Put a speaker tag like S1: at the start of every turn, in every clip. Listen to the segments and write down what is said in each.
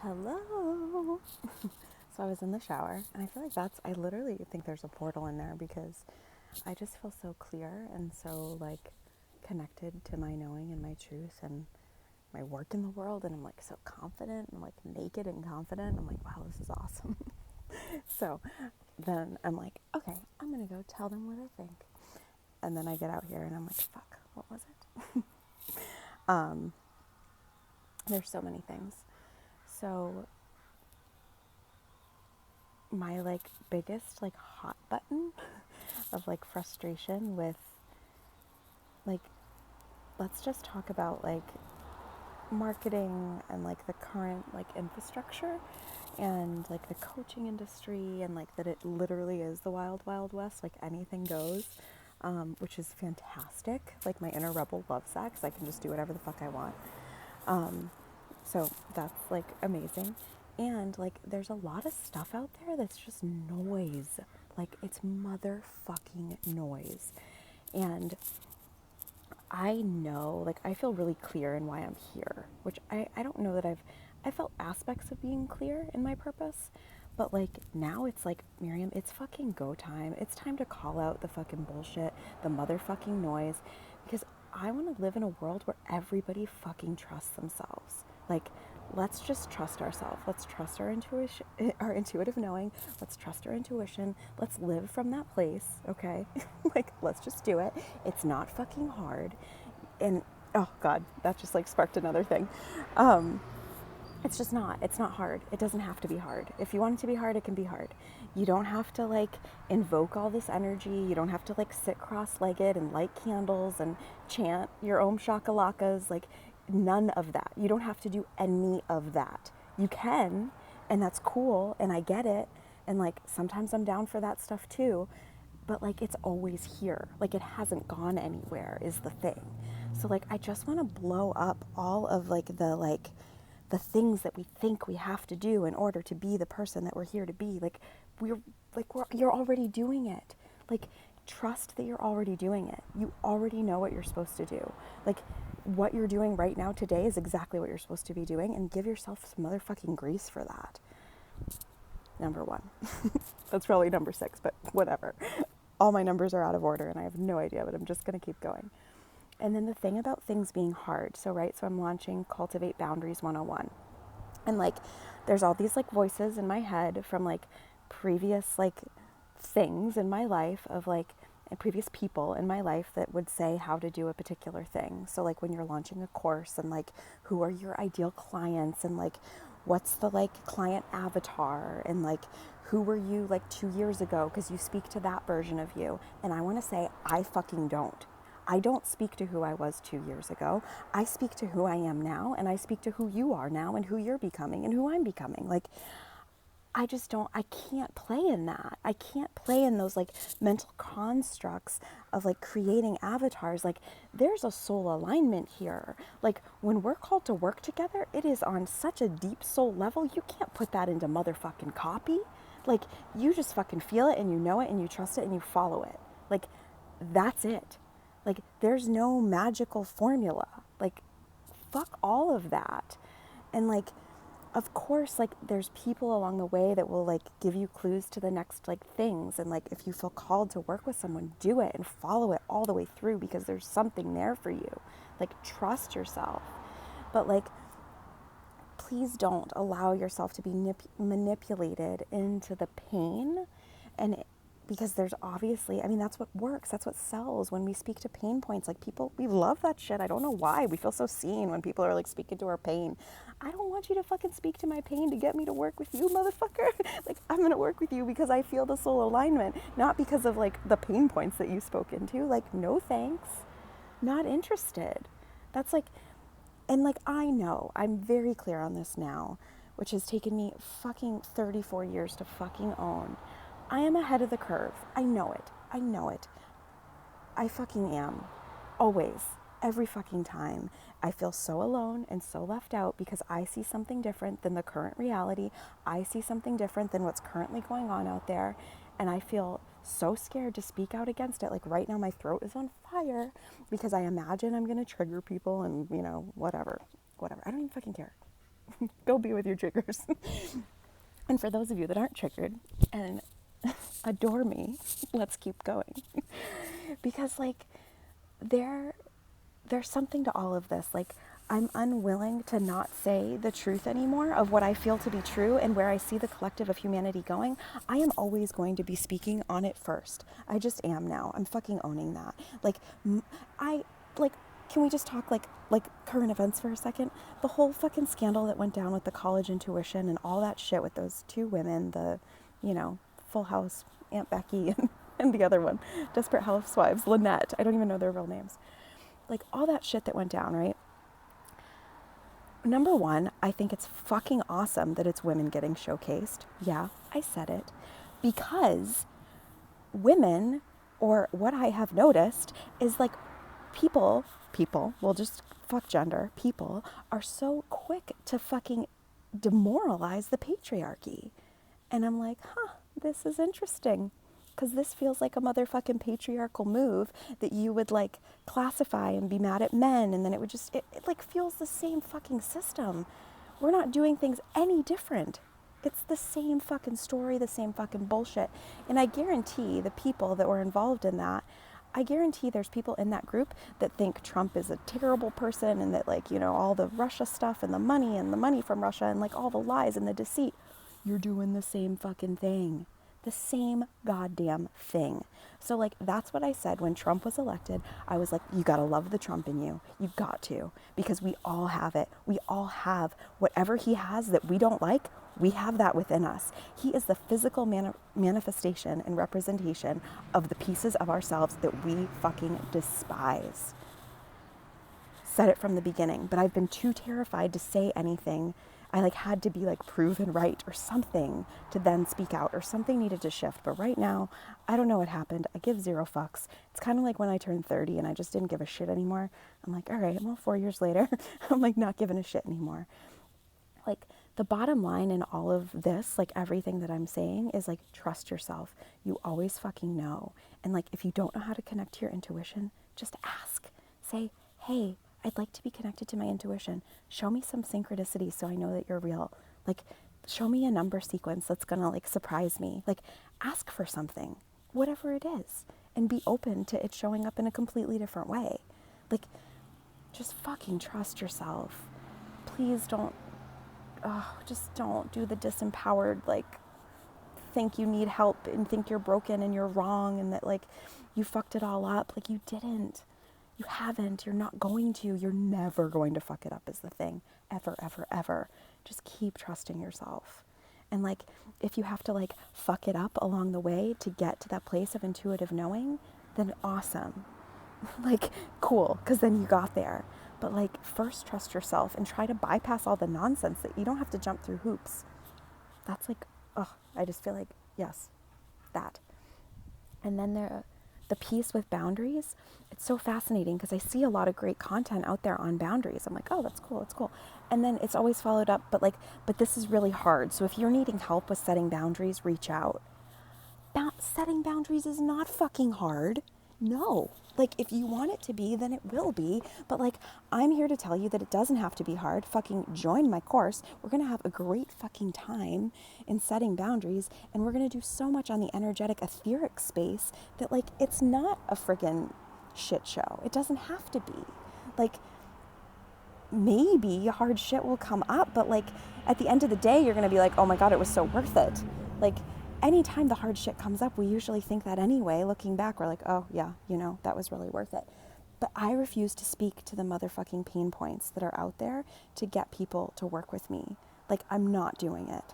S1: Hello. So I was in the shower, and I feel like I literally think there's a portal in there because I just feel so clear and so like connected to my knowing and my truth and my work in the world. And I'm like so confident and like naked and confident. I'm like, wow, this is awesome. So then I'm like, okay, I'm going to go tell them what I think. And then I get out here and I'm like, fuck, what was it? um, there's so many things. So my like biggest like hot button of like frustration with like, let's just talk about like marketing and like the current like infrastructure and like the coaching industry and like that it literally is the wild wild west, like anything goes, which is fantastic. Like my inner rebel loves that because I can just do whatever the fuck I want. So that's like amazing. And like there's a lot of stuff out there that's just noise. Like it's motherfucking noise. And I know, like I feel really clear in why I'm here, which I don't know that I felt aspects of being clear in my purpose, but like now it's like, Miriam, it's fucking go time. It's time to call out the fucking bullshit, the motherfucking noise, because I want to live in a world where everybody fucking trusts themselves. Like, let's just trust ourselves. Let's trust our intuition, our intuitive knowing. Let's trust our intuition. Let's live from that place, okay? Like, let's just do it. It's not fucking hard. And oh God, that just like sparked another thing. It's just not. It's not hard. It doesn't have to be hard. If you want it to be hard, it can be hard. You don't have to like invoke all this energy. You don't have to like sit cross-legged and light candles and chant your Om Shakalakas. Like none of that. You don't have to do any of that. You can, and that's cool, and I get it. And like sometimes I'm down for that stuff too. But like it's always here. Like it hasn't gone anywhere is the thing. So like I just want to blow up all of like the things that we think we have to do in order to be the person that we're here to be. Like you're already doing it. Like trust that you're already doing it. You already know what you're supposed to do. Like what you're doing right now today is exactly what you're supposed to be doing, and give yourself some motherfucking grace for that. Number one. That's probably number 6, but whatever. All my numbers are out of order and I have no idea, but I'm just going to keep going. And then the thing about things being hard. So, right, so I'm launching Cultivate Boundaries 101. And like, there's all these like voices in my head from like previous like things in my life of like, and previous people in my life that would say how to do a particular thing. So like when you're launching a course and like, who are your ideal clients and like, what's the like client avatar and like, who were you like 2 years ago? Because you speak to that version of you. And I want to say, I fucking don't. I don't speak to who I was 2 years ago. I speak to who I am now, and I speak to who you are now and who you're becoming and who I'm becoming. Like, I just don't, I can't play in that. I can't play in those like mental constructs of like creating avatars. Like, there's a soul alignment here. Like, when we're called to work together, it is on such a deep soul level. You can't put that into motherfucking copy. Like, you just fucking feel it and you know it and you trust it and you follow it. Like, that's it. Like, there's no magical formula. Like, fuck all of that. And like, of course, like there's people along the way that will like give you clues to the next like things. And like, if you feel called to work with someone, do it and follow it all the way through because there's something there for you. Like, trust yourself. But like, please don't allow yourself to be manipulated into the pain. And because there's obviously, I mean, that's what works, that's what sells when we speak to pain points. Like, people, we love that shit. I don't know why we feel so seen when people are like speaking to our pain. I don't want you to fucking speak to my pain to get me to work with you, motherfucker. Like, I'm gonna work with you because I feel the soul alignment, not because of like the pain points that you spoke into. Like, no thanks, not interested. That's like, and like, I know, I'm very clear on this now, which has taken me fucking 34 years to fucking own. I am ahead of the curve. I know it. I know it. I fucking am. Always. Every fucking time. I feel so alone and so left out because I see something different than the current reality. I see something different than what's currently going on out there. And I feel so scared to speak out against it. Like, right now my throat is on fire because I imagine I'm going to trigger people and, you know, whatever. I don't even fucking care. Go be with your triggers. And for those of you that aren't triggered and adore me, let's keep going. Because like there's something to all of this. Like I'm unwilling to not say the truth anymore of what I feel to be true and where I see the collective of humanity going. I am always going to be speaking on it first. I just am now. I'm fucking owning that. Like I like can we just talk like current events for a second? The whole fucking scandal that went down with the college intuition and all that shit with those two women, the, you know, Full House, Aunt Becky and the other one, Desperate Housewives, Lynette. I don't even know their real names. Like all that shit that went down, right? Number one, I think it's fucking awesome that it's women getting showcased. Yeah, I said it. Because women, or what I have noticed, is like people, we'll just fuck gender, people are so quick to fucking demoralize the patriarchy. And I'm like, this is interesting. Because this feels like a motherfucking patriarchal move that you would like classify and be mad at men, and then it would just, it like fuels the same fucking system. We're not doing things any different. It's the same fucking story, the same fucking bullshit. And I guarantee the people that were involved in that, I guarantee there's people in that group that think Trump is a terrible person and that like, you know, all the Russia stuff and the money from Russia and like all the lies and the deceit, you're doing the same fucking thing. The same goddamn thing. So like that's what I said when Trump was elected. I was like, you gotta love the Trump in you. You got to, because we all have it. We all have whatever he has that we don't like. We have that within us. He is the physical manifestation and representation of the pieces of ourselves that we fucking despise. Said it from the beginning, but I've been too terrified to say anything. I like had to be like proven right or something to then speak out, or something needed to shift. But right now, I don't know what happened. I give zero fucks. It's kind of like when I turned 30 and I just didn't give a shit anymore. I'm like, all right, well, 4 years later, I'm like not giving a shit anymore. Like the bottom line in all of this, like everything that I'm saying is like, trust yourself. You always fucking know. And like, if you don't know how to connect to your intuition, just ask. Say, hey, I'd like to be connected to my intuition. Show me some synchronicity so I know that you're real. Like, show me a number sequence that's gonna like surprise me. Like, ask for something, whatever it is, and be open to it showing up in a completely different way. Like, just fucking trust yourself. Please don't, just don't do the disempowered, like, think you need help and think you're broken and you're wrong and that like you fucked it all up. Like, you didn't. You haven't. You're not going to. You're never going to fuck it up is the thing. Ever, ever, ever. Just keep trusting yourself. And like, if you have to like fuck it up along the way to get to that place of intuitive knowing, then awesome. Like, cool, because then you got there. But like, first trust yourself and try to bypass all the nonsense that you don't have to jump through hoops. That's like, I just feel like, yes, that. And then the piece with boundaries, it's so fascinating because I see a lot of great content out there on boundaries. I'm like, oh, that's cool, it's cool. And then it's always followed up, but this is really hard. So if you're needing help with setting boundaries, reach out. Setting boundaries is not fucking hard. No. Like, if you want it to be, then it will be. But like, I'm here to tell you that it doesn't have to be hard. Fucking join my course. We're going to have a great fucking time in setting boundaries. And we're going to do so much on the energetic etheric space that like, it's not a friggin' shit show. It doesn't have to be. Like, maybe hard shit will come up, but like, at the end of the day, you're going to be like, oh my God, it was so worth it. Like, anytime the hard shit comes up, we usually think that anyway. Looking back, we're like, oh yeah, you know, that was really worth it. But I refuse to speak to the motherfucking pain points that are out there to get people to work with me. Like, I'm not doing it.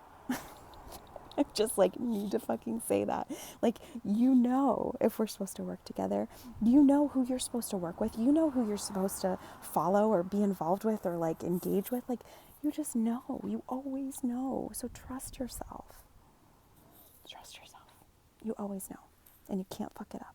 S1: I just like need to fucking say that. Like, you know, if we're supposed to work together, you know who you're supposed to work with. You know who you're supposed to follow or be involved with or like engage with. Like, you just know. You always know. So trust yourself. Trust yourself. You always know. And you can't fuck it up.